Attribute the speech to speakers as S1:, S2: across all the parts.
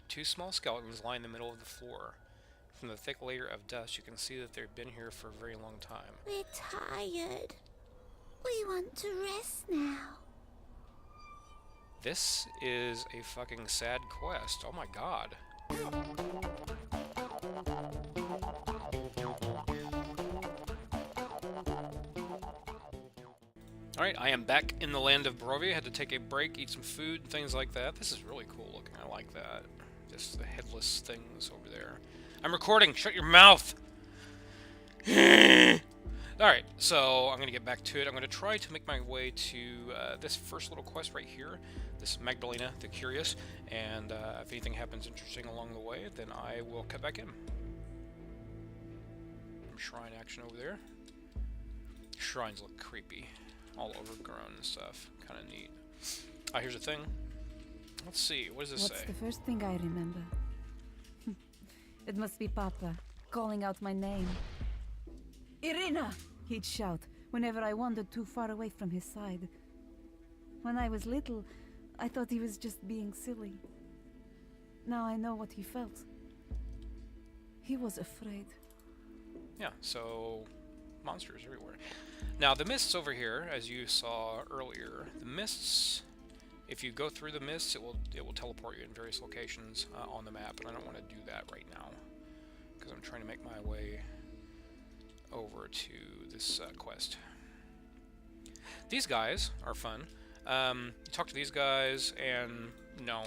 S1: Two small skeletons lie in the middle of the floor. From the thick layer of dust, you can see that they've been here for a very long time.
S2: We're tired. We want to rest now.
S1: This is a fucking sad quest. Oh my god. Alright, I am back in the land of Barovia. Had to take a break, eat some food, things like that. This is really cool looking. I like that. Just the headless things over there. I'm recording! Shut your mouth! Alright, so I'm going to get back to it. I'm going to try to make my way to this first little quest right here. This Magdalena the Curious. And if anything happens interesting along the way, then I will cut back in. Some shrine action over there. Shrines look creepy. All overgrown and stuff. Kind of neat. Ah, here's a thing. Let's see. What does this say?
S3: What's the first thing I remember? It must be Papa, calling out my name. Irina! He'd shout whenever I wandered too far away from his side. When I was little, I thought he was just being silly. Now I know what he felt. He was afraid.
S1: Yeah, so monsters everywhere. Now the mists over here, as you saw earlier, the mists, if you go through the mists, it will teleport you in various locations on the map, and I don't want to do that right now because I'm trying to make my way over to this quest. These guys are fun. You talk to these guys, and no,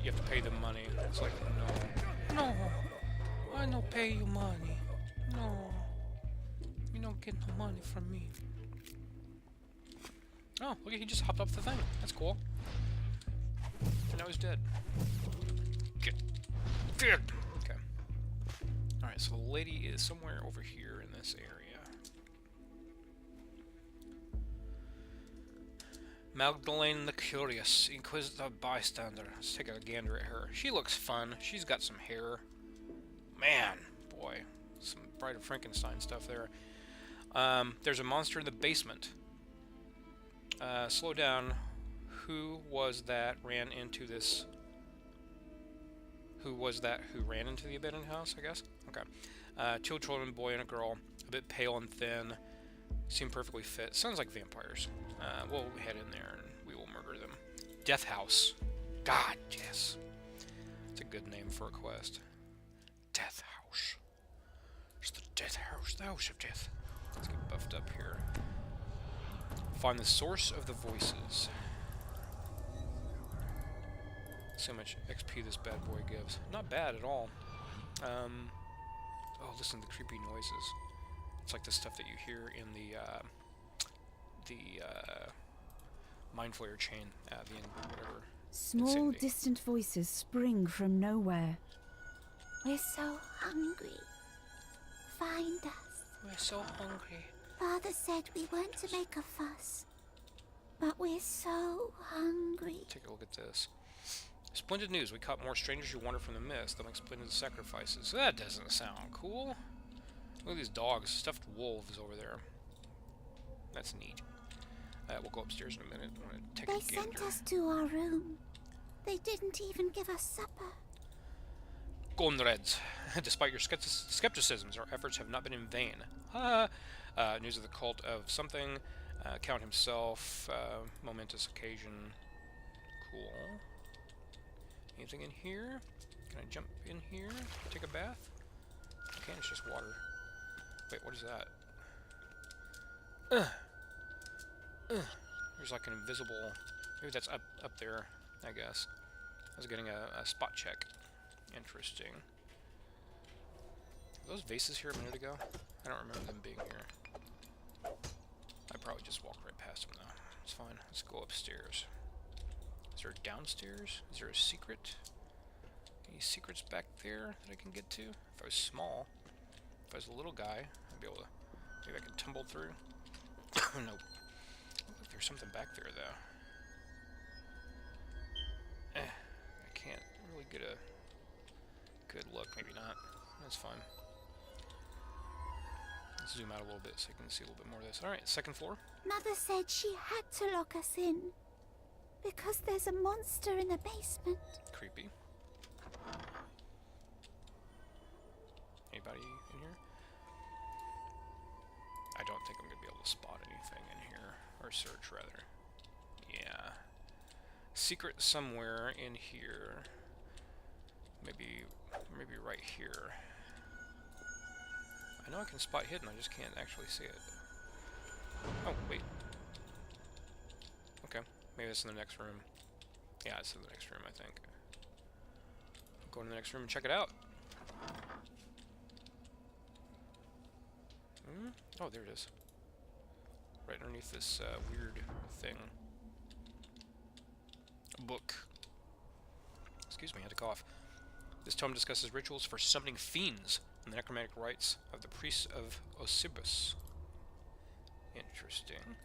S1: you have to pay them money. It's like, no, I don't pay you money. No, you don't get no money from me. Oh, look, he just hopped off the thing. That's cool. And now he's dead. Get. Okay. Alright, so the lady is somewhere over here in this area. Magdalene the Curious, inquisitive bystander. Let's take a gander at her. She looks fun. She's got some hair. Man, boy. Some Bride of Frankenstein stuff there. There's a monster in the basement. Slow down. Who was that ran into this? Who was that who ran into the abandoned house, I guess? Okay. Two children, a boy and a girl. A bit pale and thin. Seem perfectly fit. Sounds like vampires. We'll head in there and we will murder them. Death House. God, yes. It's a good name for a quest. Death House. It's the Death House. The House of Death. Let's get buffed up here. Find the source of the voices. See how much XP this bad boy gives. Not bad at all. Oh, listen to the creepy noises. It's like the stuff that you hear in the Mind Flayer chain, whatever.
S3: Small,
S1: Insanity.
S3: distant voices spring from nowhere.
S2: We're so hungry. Find us.
S1: We're so hungry.
S2: Father said we weren't to make a fuss. But we're so hungry.
S1: Take a look at this. Splendid news. We caught more strangers who wander from the mist. They'll explain the sacrifices. That doesn't sound cool. Look at these dogs. Stuffed wolves over there. That's neat. We'll go upstairs in a minute. I'm gonna take
S2: They
S1: a gander.
S2: sent us to our room. They didn't even give us supper.
S1: Gondreds. Despite your skepticisms, our efforts have not been in vain. News of the cult of something. Count himself. Momentous occasion. Cool. Anything in here? Can I jump in here? Take a bath? Okay, it's just water. Wait, what is that? There's like an invisible... Maybe that's up there, I guess. I was getting a spot check. Interesting. Were those vases here a minute ago? I don't remember them being here. I probably just walked right past them though. It's fine. Let's go upstairs. Is there a downstairs? Is there a secret? Any secrets back there that I can get to? If I was small, if I was a little guy, I'd be able to... Maybe I could tumble through. Nope. Look, there's something back there though. I can't really get a good look. Maybe not. That's fine. Let's zoom out a little bit so you can see a little bit more of this. Alright, second floor.
S2: Mother said she had to lock us in. Because there's a monster in the basement.
S1: Creepy. anybody in here? I don't think I'm going to be able to spot anything in here. Or search, rather. Yeah. Secret somewhere in here. Maybe right here. I know I can spot hidden, I just can't actually see it. Oh, wait. Okay, maybe it's in the next room. Yeah, it's in the next room, I think. Go to the next room and check it out. Oh, there it is. Right underneath this weird thing. A book. Excuse me, I had to cough. This tome discusses rituals for summoning fiends and the necromantic rites of the priests of Osibus. Interesting.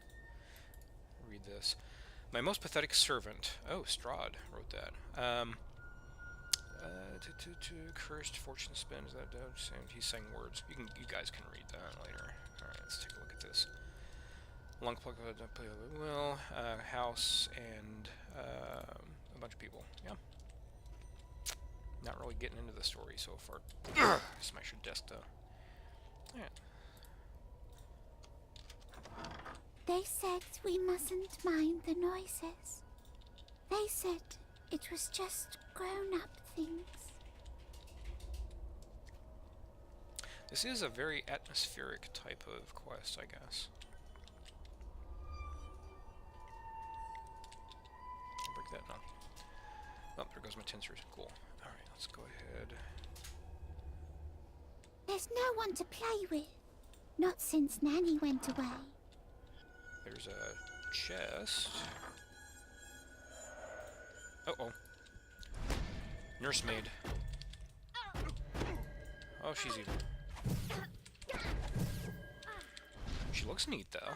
S1: Read this. My most pathetic servant. Oh, Strahd wrote that. Cursed fortune spins. He's saying words. You guys can read that later. All right, let's take a look at this. Long plug. Well, house and a bunch of people. Yeah. Not really getting into the story so far. Smash your desk though. Yeah.
S2: They said we mustn't mind the noises. They said it was just grown-up things.
S1: This is a very atmospheric type of quest, I guess. Break that? No. Oh, there goes my tensors. Cool. Alright, let's go ahead.
S2: There's no one to play with. Not since Nanny went away.
S1: There's a chest. Uh-oh. Nursemaid. Oh, she's evil. She looks neat, though.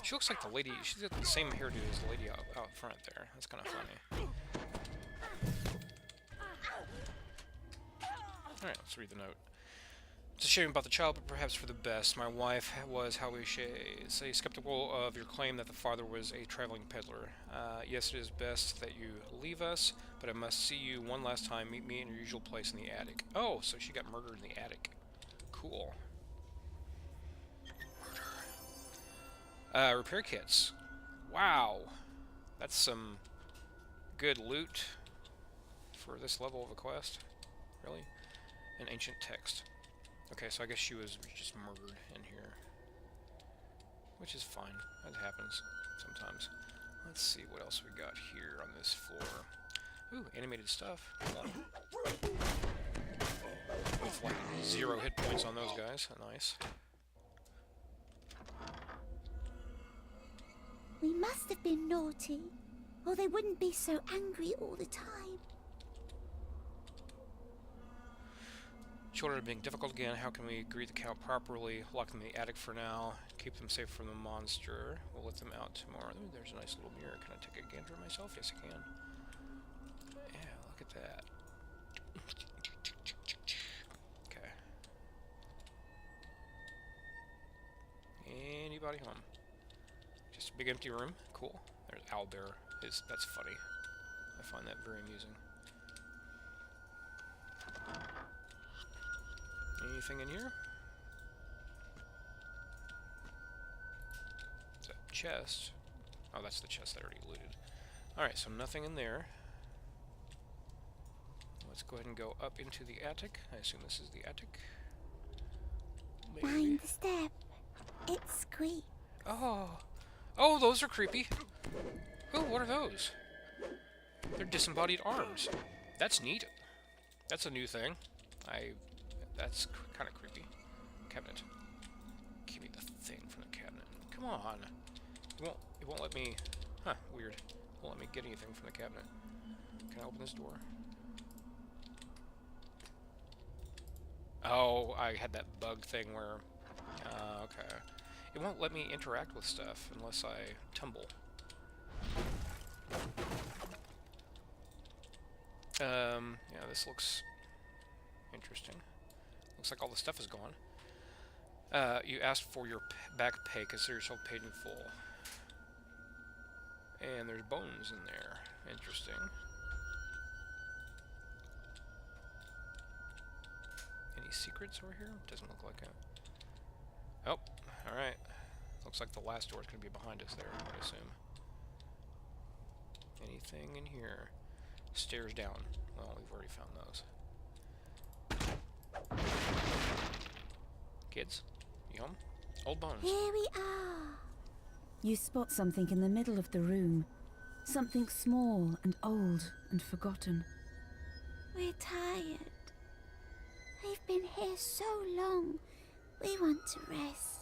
S1: She looks like the lady. She's got the same hairdo as the lady out front there. That's kind of funny. Alright, let's read the note. It's a shame about the child, but perhaps for the best. My wife was, how we say, skeptical of your claim that the father was a traveling peddler. Yes, it is best that you leave us, but I must see you one last time. Meet me in your usual place in the attic. Oh, so she got murdered in the attic. Cool. Repair kits. Wow. That's some good loot for this level of a quest. Really? An ancient text. Okay, so I guess she was just murdered in here. Which is fine. That happens sometimes. Let's see what else we got here on this floor. Ooh, animated stuff. With like 0 hit points on those guys. Nice.
S2: We must have been naughty, or they wouldn't be so angry all the time.
S1: Children are being difficult again. How can we greet the count properly? Lock them in the attic for now. Keep them safe from the monster. We'll let them out tomorrow. Ooh, there's a nice little mirror. Can I take a gander myself? Yes, I can. Yeah, look at that. Okay. Anybody home? Just a big empty room. Cool. There's Owlbear. That's funny. I find that very amusing. Anything in here? Is that a chest? Oh, that's the chest I already looted. Alright, so nothing in there. Let's go ahead and go up into the attic. I assume this is the attic. Maybe.
S2: Mind the step. It squeaks.
S1: Oh! Oh, those are creepy! Oh, what are those? They're disembodied arms. That's neat. That's a new thing. That's kind of creepy. Cabinet. Give me the thing from the cabinet. Come on. It won't let me... Huh, weird. It won't let me get anything from the cabinet. Can I open this door? Oh, I had that bug thing where... okay. It won't let me interact with stuff unless I tumble. Yeah, this looks interesting. Looks like all the stuff is gone. You asked for your back pay. Consider yourself paid in full. And there's bones in there. Interesting. secrets over here? Doesn't look like it. Oh, alright. Looks like the last door is going to be behind us there, I would assume. Anything in here? Stairs down. Well, we've already found those. Kids, you home? Old bones.
S2: Here we are.
S3: You spot something in the middle of the room. Something small and old and forgotten.
S2: We're tired. We've been here so long. We want to rest.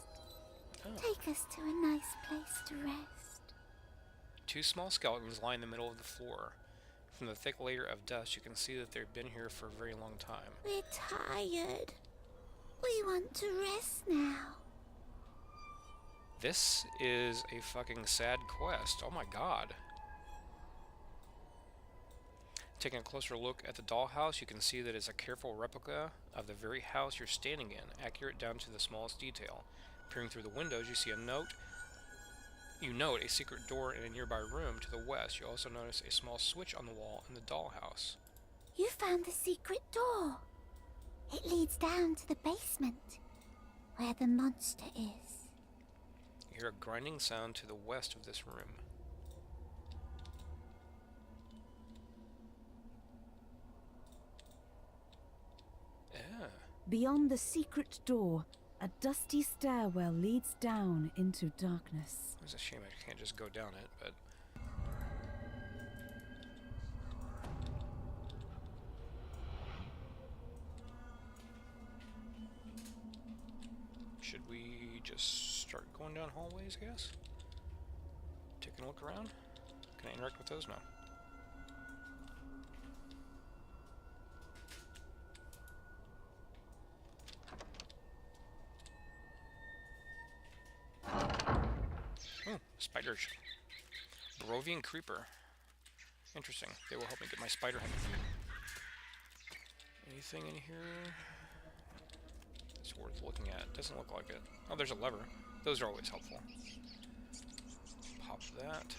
S1: Oh.
S2: Take us to a nice place to rest.
S1: 2 small skeletons lie in the middle of the floor. From the thick layer of dust, you can see that they've been here for a very long time.
S2: We're tired. We want to rest now.
S1: This is a fucking sad quest. Oh my god. Taking a closer look at the dollhouse, you can see that it's a careful replica of the very house you're standing in, accurate down to the smallest detail. Peering through the windows, you see a note. You note a secret door in a nearby room to the west. You also notice a small switch on the wall in the dollhouse.
S2: You found the secret door. It leads down to the basement, where the monster is.
S1: You hear a grinding sound to the west of this room.
S3: Beyond the secret door, a dusty stairwell leads down into darkness.
S1: It's a shame I can't just go down it, but... Should we just start going down hallways, I guess? Taking a look around? Can I interact with those now? Oh, spiders. Barovian creeper. Interesting. They will help me get my spider hunting. Anything in here? It's worth looking at. Doesn't look like it. Oh, there's a lever. Those are always helpful. Pop that.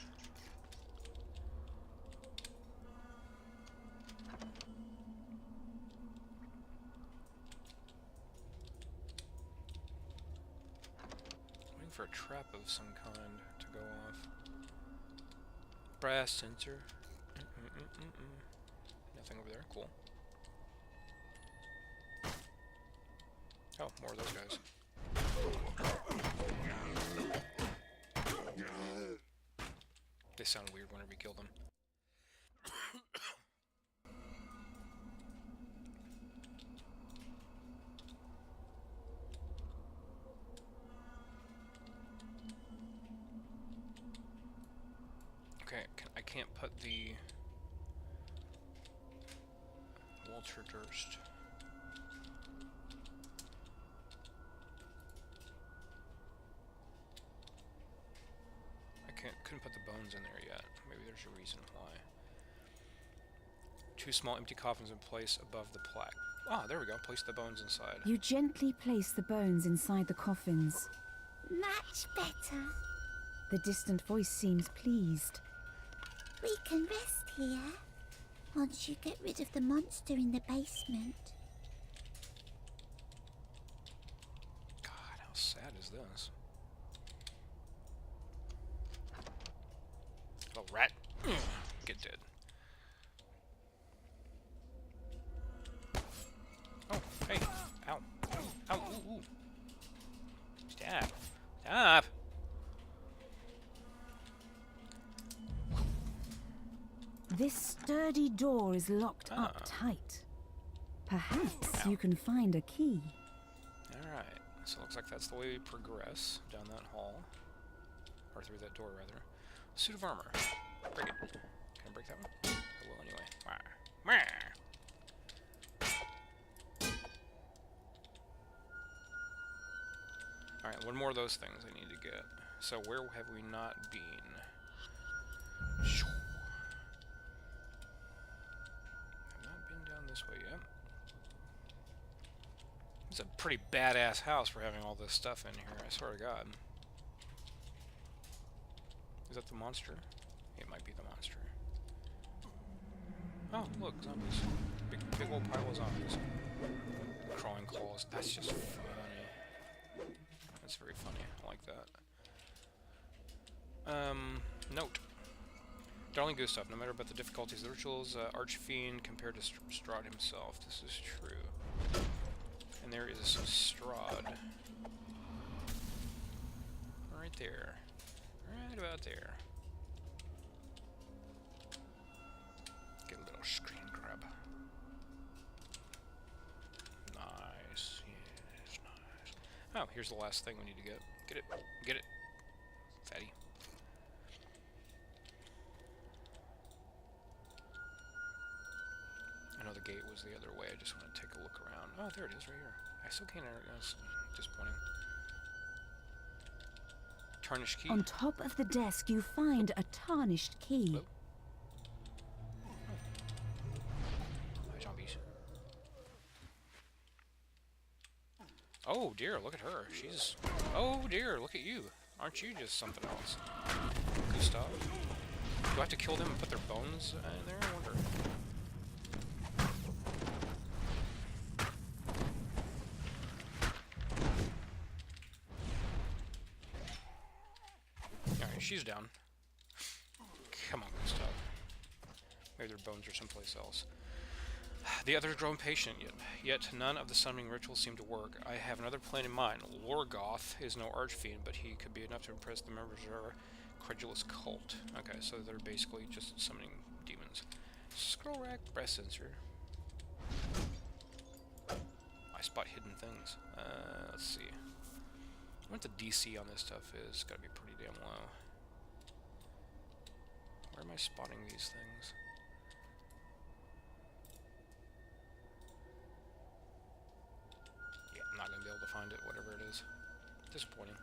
S1: Waiting for a trap of some kind to go off. Brass sensor. Nothing over there. Cool. Oh, more of those guys. They sound weird whenever we kill them. Okay, I can't put the Walter Durst. Couldn't put the bones in there yet. Maybe there's a reason why. 2 small empty coffins in place above the plaque. Ah, there we go. Place the bones inside.
S3: You gently place the bones inside the coffins.
S2: Much better.
S3: The distant voice seems pleased.
S2: We can rest here, once you get rid of the monster in the basement.
S1: God, how sad is this? Oh, rat. Get dead. Oh, hey. Ow. Ow, ooh, ooh. Stop. Stop.
S3: This sturdy door is locked up tight. Perhaps you can find a key.
S1: Alright. So it looks like that's the way we progress down that hall. Or through that door, rather. Suit of armor. Break it. Can I break that one? I will anyway. Alright, one more of those things I need to get. So where have we not been? Have not been down this way yet. It's a pretty badass house for having all this stuff in here, I swear to God. Is that the monster? It might be the monster. Oh, look, zombies. Big old pile of zombies. Crawling claws. That's just funny. That's very funny. I like that. Note. Darling Gustav, no matter about the difficulties of the rituals, Archfiend compared to Strahd himself. This is true. And there is Strahd. Right there. Right about there. Get a little screen grab. Nice. Yes, nice. Oh, here's the last thing we need to get. Get it. Get it. Fatty. I know the gate was the other way. I just want to take a look around. Oh, there it is right here. I still can't... That's disappointing. Tarnished key.
S3: On top of the desk, you find a tarnished key.
S1: Hello? Hi, zombies. Oh dear, look at her. She's... Oh dear, look at you. Aren't you just something else? Gustav. Do I have to kill them and put their bones in there? I wonder. Alright, she's down. Come on, Gustav. Maybe their bones are someplace else. The others grow impatient, yet none of the summoning rituals seem to work. I have another plan in mind. Lorgoth is no archfiend, but he could be enough to impress the members of our credulous cult. Okay, so they're basically just summoning demons. Scroll rack, breast sensor. I spot hidden things. Let's see. What the DC on this stuff is. Gotta be pretty damn low. Where am I spotting these things? Yeah, I'm not gonna be able to find it, whatever it is. Disappointing.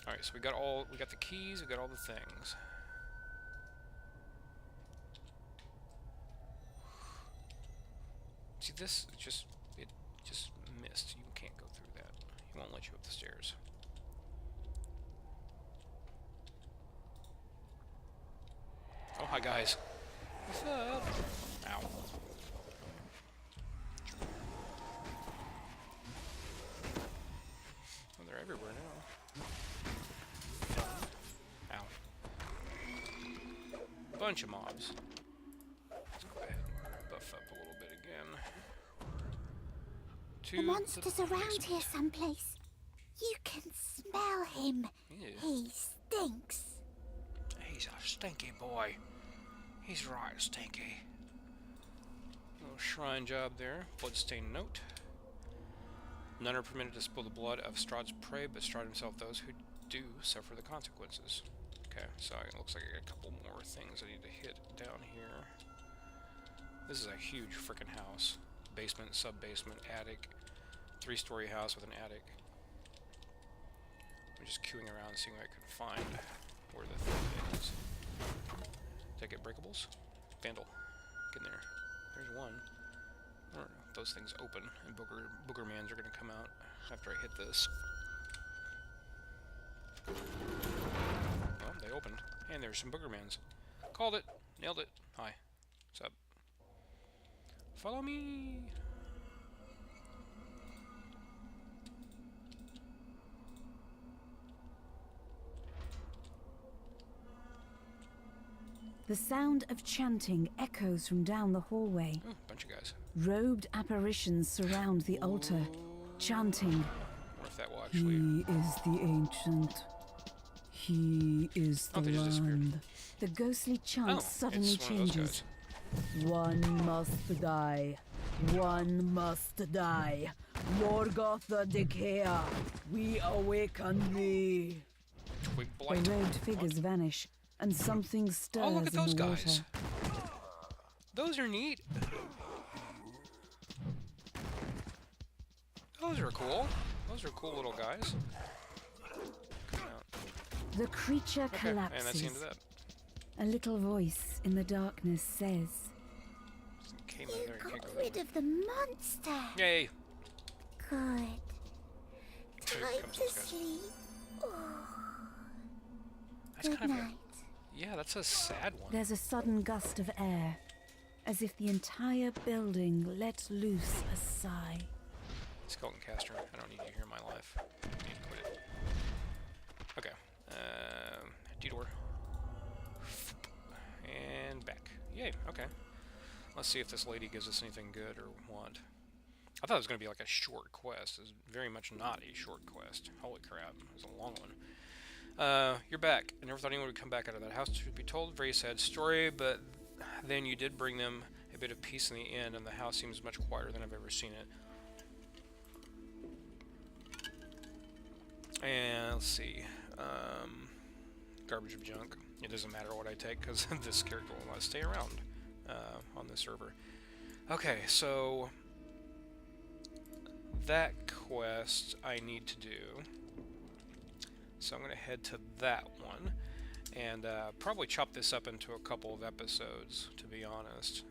S1: Alright, so we got the keys, we got all the things. See this? It just missed. You can't go through that. He won't let you up the stairs. Oh, hi guys. What's up? Ow. Oh, they're everywhere now. Ow. Bunch of mobs. Let's go ahead and buff up a little bit again.
S2: The monster's around here someplace. You can smell him.
S1: Ew.
S2: He stinks.
S1: He's a stinky boy. He's right stinky. Little shrine job there. Bloodstained note. None are permitted to spill the blood of Strahd's prey, but Strahd himself, those who do suffer the consequences. Okay, so it looks like I got a couple more things I need to hit down here. This is a huge frickin' house. Basement, sub-basement, attic. 3-story house with an attic. I'm just queuing around seeing what I can find where the thing is. Did I get breakables? Vandal. Get in there. There's one. I don't know if those things open and boogermans are gonna come out after I hit this. Well, they opened. And there's some boogermans. Called it. Nailed it. Hi. What's up? Follow me!
S3: The sound of chanting echoes from down the hallway.
S1: Bunch of guys.
S3: Robed apparitions surround the altar, chanting,
S1: What if that will actually...
S3: "He is the ancient. He is the
S1: they just disappeared.
S3: land." The ghostly chant
S1: Oh,
S3: suddenly
S1: it's one of those
S3: changes.
S1: guys.
S3: One must die. One must die. Lorgoth the Decay, we awaken thee.
S1: Twig
S3: The
S1: blight.
S3: robed figures vanish, and something stirs
S1: Oh, look at
S3: in
S1: those
S3: the water.
S1: guys. Those are neat. Those are cool. Those are cool little guys. Come out.
S3: The creature
S1: Okay, and that's the
S3: collapses.
S1: end of that.
S3: A little voice in the darkness says,
S1: Came in
S2: You
S1: there, you can't
S2: got
S1: go
S2: rid
S1: there.
S2: of the monster.
S1: Yay!
S2: Good.
S1: Here
S2: Time
S1: comes
S2: to
S1: those guys.
S2: sleep. Oh,
S1: That's
S2: good
S1: kind of
S2: night.
S1: yeah, that's a sad one.
S3: there's a sudden gust of air, as if the entire building let loose a sigh.
S1: Skeleton caster. I don't need you here in my life. I need to quit it. Okay. D-door. And back. Yay, okay. Let's see if this lady gives us anything good or what. I thought it was going to be like a short quest. It's very much not a short quest. Holy crap, it was a long one. You're back. I never thought anyone would come back out of that house to be told a very sad story, but then you did bring them a bit of peace in the end, and the house seems much quieter than I've ever seen it. And let's see. Garbage of junk. It doesn't matter what I take because this character will not stay around on this server. Okay, so that quest I need to do. So I'm going to head to that one and probably chop this up into a couple of episodes, to be honest.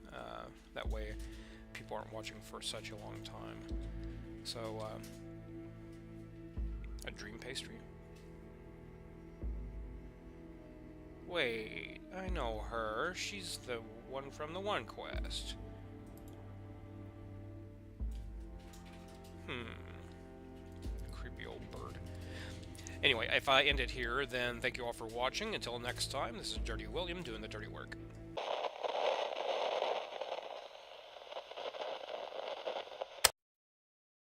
S1: That way people aren't watching for such a long time. So, a dream pastry? Wait, I know her. She's the one from the one quest. Creepy old bird. Anyway, if I end it here, then thank you all for watching. Until next time, this is Dirty William doing the dirty work.